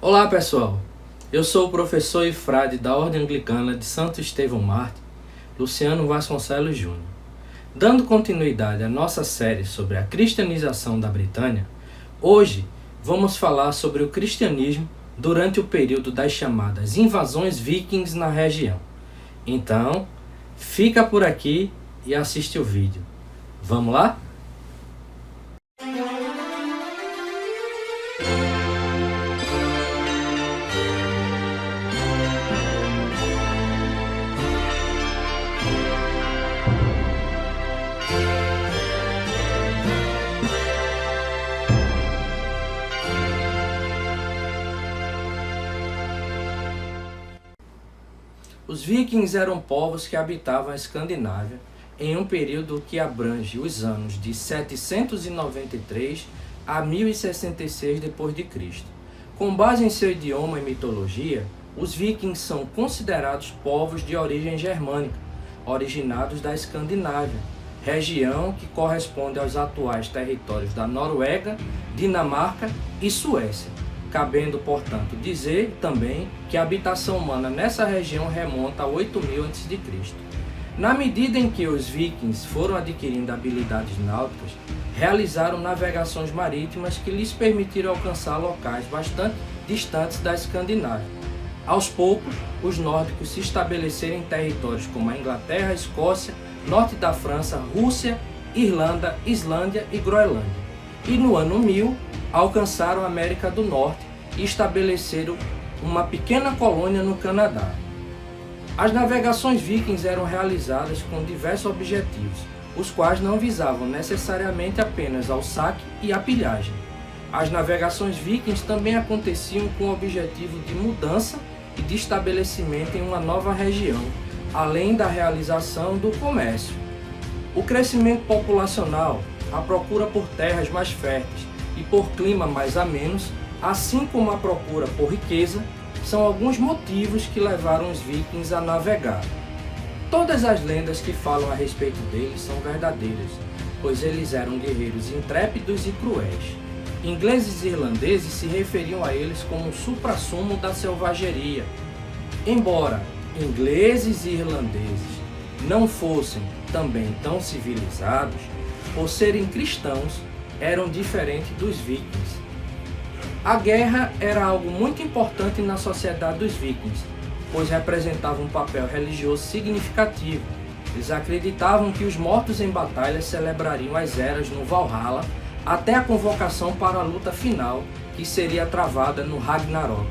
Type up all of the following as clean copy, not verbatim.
Olá pessoal, eu sou o professor e frade da Ordem Anglicana de Santo Estevão Mártir, Luciano Vasconcelos Júnior. Dando continuidade à nossa série sobre a cristianização da Britânia, hoje vamos falar sobre o cristianismo durante o período das chamadas invasões vikings na região. Então, fica por aqui e assiste o vídeo. Vamos lá? Os vikings eram povos que habitavam a Escandinávia em um período que abrange os anos de 793 a 1066 d.C. Com base em seu idioma e mitologia, os vikings são considerados povos de origem germânica, originados da Escandinávia, região que corresponde aos atuais territórios da Noruega, Dinamarca e Suécia, cabendo, portanto, dizer também que a habitação humana nessa região remonta a 8000 a.C. Na medida em que os vikings foram adquirindo habilidades náuticas, realizaram navegações marítimas que lhes permitiram alcançar locais bastante distantes da Escandinávia. Aos poucos, os nórdicos se estabeleceram em territórios como a Inglaterra, Escócia, norte da França, Rússia, Irlanda, Islândia e Groenlândia. E no ano 1000, alcançaram a América do Norte e estabeleceram uma pequena colônia no Canadá. As navegações vikings eram realizadas com diversos objetivos, os quais não visavam necessariamente apenas ao saque e à pilhagem. As navegações vikings também aconteciam com o objetivo de mudança e de estabelecimento em uma nova região, além da realização do comércio. O crescimento populacional, a procura por terras mais férteis e por clima mais amenos, assim como a procura por riqueza, são alguns motivos que levaram os vikings a navegar. Todas as lendas que falam a respeito deles são verdadeiras, pois eles eram guerreiros intrépidos e cruéis. Ingleses e irlandeses se referiam a eles como o suprassumo da selvageria. Embora ingleses e irlandeses não fossem também tão civilizados, por serem cristãos, eram diferentes dos vikings. A guerra era algo muito importante na sociedade dos vikings, pois representava um papel religioso significativo. Eles acreditavam que os mortos em batalha celebrariam as eras no Valhalla até a convocação para a luta final, que seria travada no Ragnarok.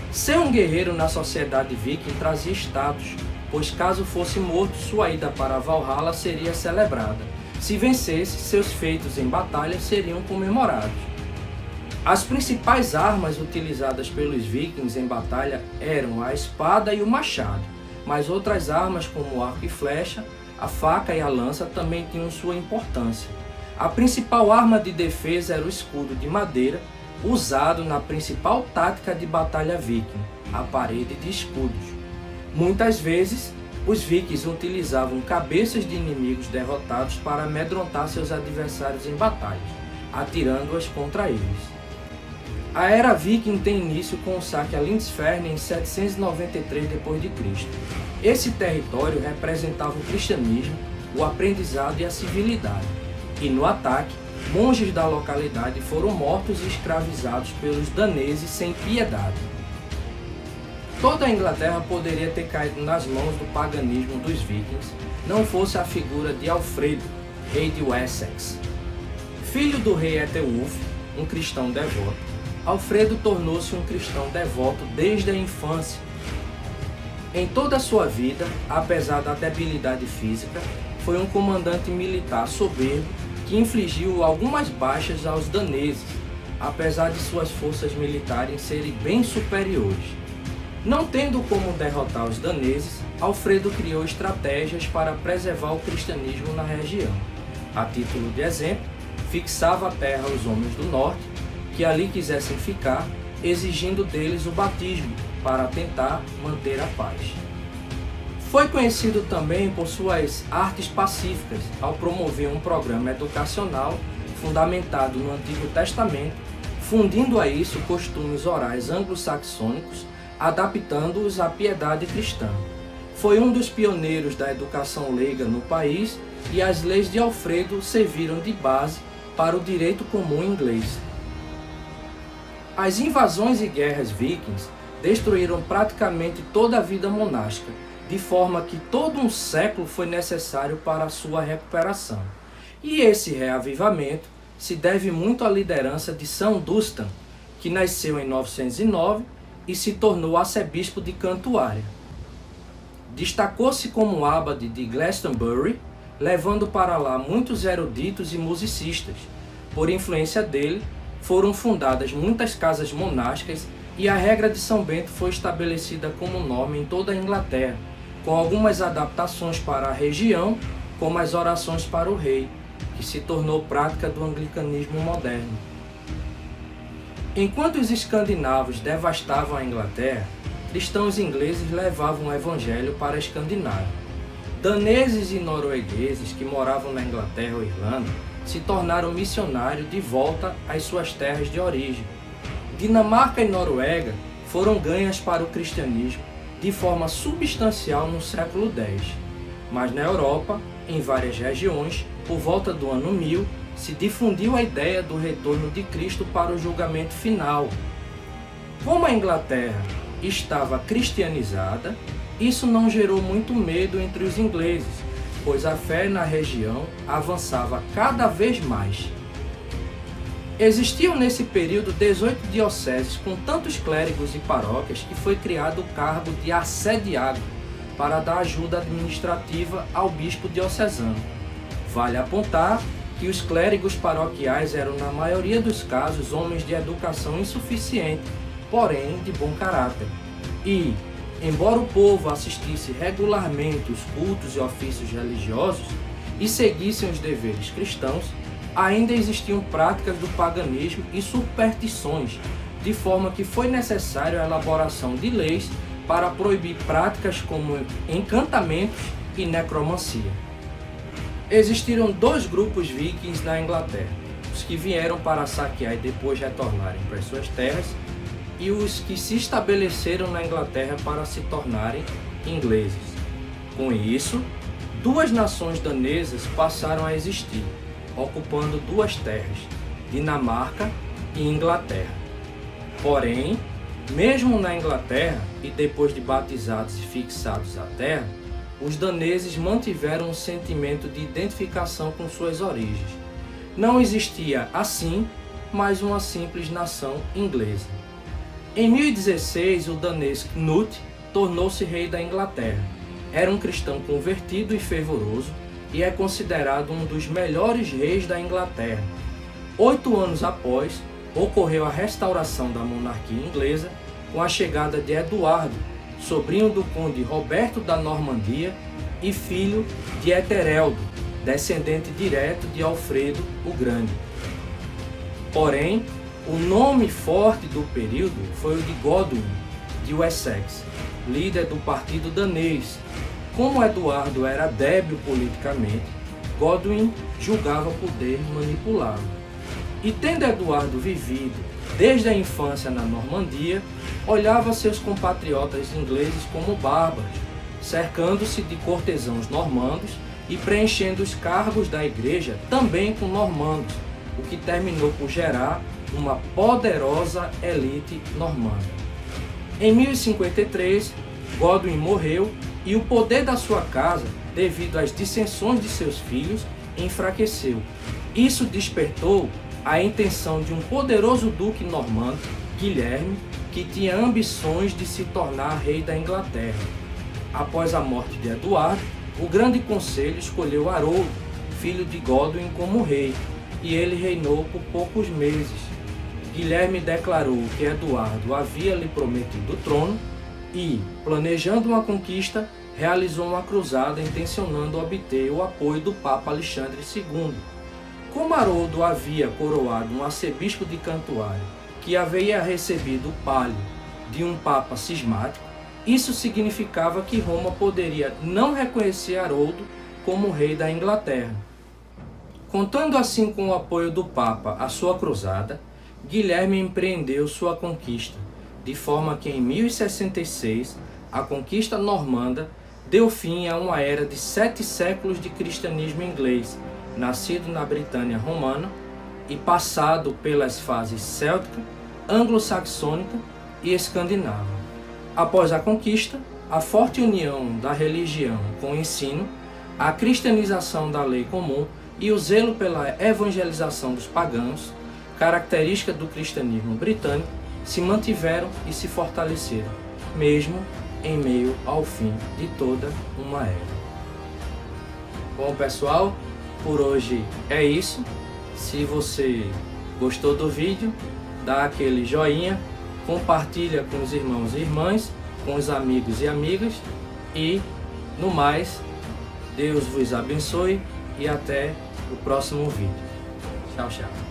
Ser um guerreiro na sociedade viking trazia status, pois caso fosse morto, sua ida para Valhalla seria celebrada. Se vencesse, seus feitos em batalha seriam comemorados. As principais armas utilizadas pelos vikings em batalha eram a espada e o machado, mas outras armas como o arco e flecha, a faca e a lança também tinham sua importância. A principal arma de defesa era o escudo de madeira, usado na principal tática de batalha viking, a parede de escudos. Muitas vezes, os vikings utilizavam cabeças de inimigos derrotados para amedrontar seus adversários em batalhas, atirando-as contra eles. A era viking tem início com o saque a Lindisfarne em 793 d.C. Esse território representava o cristianismo, o aprendizado e a civilidade. E no ataque, monges da localidade foram mortos e escravizados pelos daneses sem piedade. Toda a Inglaterra poderia ter caído nas mãos do paganismo dos vikings, não fosse a figura de Alfredo, rei de Wessex. Filho do rei Ethelwulf, um cristão devoto, Alfredo tornou-se um cristão devoto desde a infância. Em toda a sua vida, apesar da debilidade física, foi um comandante militar soberbo que infligiu algumas baixas aos daneses, apesar de suas forças militares serem bem superiores. Não tendo como derrotar os daneses, Alfredo criou estratégias para preservar o cristianismo na região. A título de exemplo, fixava a terra aos homens do norte, que ali quisessem ficar, exigindo deles o batismo para tentar manter a paz. Foi conhecido também por suas artes pacíficas, ao promover um programa educacional fundamentado no Antigo Testamento, fundindo a isso costumes orais anglo-saxônicos, adaptando-os à piedade cristã. Foi um dos pioneiros da educação leiga no país e as leis de Alfredo serviram de base para o direito comum inglês. As invasões e guerras vikings destruíram praticamente toda a vida monástica, de forma que todo um século foi necessário para a sua recuperação. E esse reavivamento se deve muito à liderança de São Dunstan, que nasceu em 909 e se tornou arcebispo de Cantuária. Destacou-se como abade de Glastonbury, levando para lá muitos eruditos e musicistas. Por influência dele, foram fundadas muitas casas monásticas e a regra de São Bento foi estabelecida como norma em toda a Inglaterra, com algumas adaptações para a região, como as orações para o rei, que se tornou prática do anglicanismo moderno. Enquanto os escandinavos devastavam a Inglaterra, cristãos ingleses levavam o evangelho para a Escandinávia. Daneses e noruegueses que moravam na Inglaterra ou Irlanda se tornaram missionários de volta às suas terras de origem. Dinamarca e Noruega foram ganhas para o cristianismo de forma substancial no século X, mas na Europa, em várias regiões, por volta do ano 1000, se difundiu a ideia do retorno de Cristo para o julgamento final. Como a Inglaterra estava cristianizada, isso não gerou muito medo entre os ingleses, pois a fé na região avançava cada vez mais. Existiam nesse período 18 dioceses com tantos clérigos e paróquias que foi criado o cargo de assediado para dar ajuda administrativa ao bispo diocesano. Vale apontar que os clérigos paroquiais eram, na maioria dos casos, homens de educação insuficiente, porém de bom caráter. E, embora o povo assistisse regularmente os cultos e ofícios religiosos e seguissem os deveres cristãos, ainda existiam práticas do paganismo e superstições, de forma que foi necessária a elaboração de leis para proibir práticas como encantamentos e necromancia. Existiram dois grupos vikings na Inglaterra, os que vieram para saquear e depois retornarem para as suas terras, e os que se estabeleceram na Inglaterra para se tornarem ingleses. Com isso, duas nações danesas passaram a existir, ocupando duas terras, Dinamarca e Inglaterra. Porém, mesmo na Inglaterra e depois de batizados e fixados à terra, os daneses mantiveram um sentimento de identificação com suas origens. Não existia, assim, mais uma simples nação inglesa. Em 1016, o danês Knut tornou-se rei da Inglaterra. Era um cristão convertido e fervoroso e é considerado um dos melhores reis da Inglaterra. 8 anos após, ocorreu a restauração da monarquia inglesa com a chegada de Eduardo, sobrinho do conde Roberto da Normandia e filho de Etereldo, descendente direto de Alfredo o Grande. Porém, o nome forte do período foi o de Godwin de Wessex, líder do partido danês. Como Eduardo era débil politicamente, Godwin julgava poder manipulá-lo. E tendo Eduardo vivido desde a infância na Normandia, olhava seus compatriotas ingleses como bárbaros, cercando-se de cortesãos normandos e preenchendo os cargos da igreja também com normandos, o que terminou por gerar uma poderosa elite normanda. Em 1053, Godwin morreu e o poder da sua casa, devido às dissensões de seus filhos, enfraqueceu. Isso despertou a intenção de um poderoso duque normando, Guilherme, que tinha ambições de se tornar rei da Inglaterra. Após a morte de Eduardo, o Grande Conselho escolheu Haroldo, filho de Godwin, como rei, e ele reinou por poucos meses. Guilherme declarou que Eduardo havia lhe prometido o trono e, planejando uma conquista, realizou uma cruzada intencionando obter o apoio do Papa Alexandre II. Como Haroldo havia coroado um arcebispo de Cantuária, que havia recebido o palio de um Papa cismático, isso significava que Roma poderia não reconhecer Haroldo como rei da Inglaterra. Contando assim com o apoio do Papa à sua cruzada, Guilherme empreendeu sua conquista, de forma que em 1066 a conquista normanda deu fim a uma era de 7 séculos de cristianismo inglês, nascido na Britânia romana e passado pelas fases céltica, anglo-saxônica e escandinava. Após a conquista, a forte união da religião com o ensino, a cristianização da lei comum e o zelo pela evangelização dos pagãos, característica do cristianismo britânico, se mantiveram e se fortaleceram, mesmo em meio ao fim de toda uma era. Bom, pessoal, por hoje é isso. Se você gostou do vídeo, dá aquele joinha, compartilha com os irmãos e irmãs, com os amigos e amigas e, no mais, Deus vos abençoe e até o próximo vídeo. Tchau, tchau.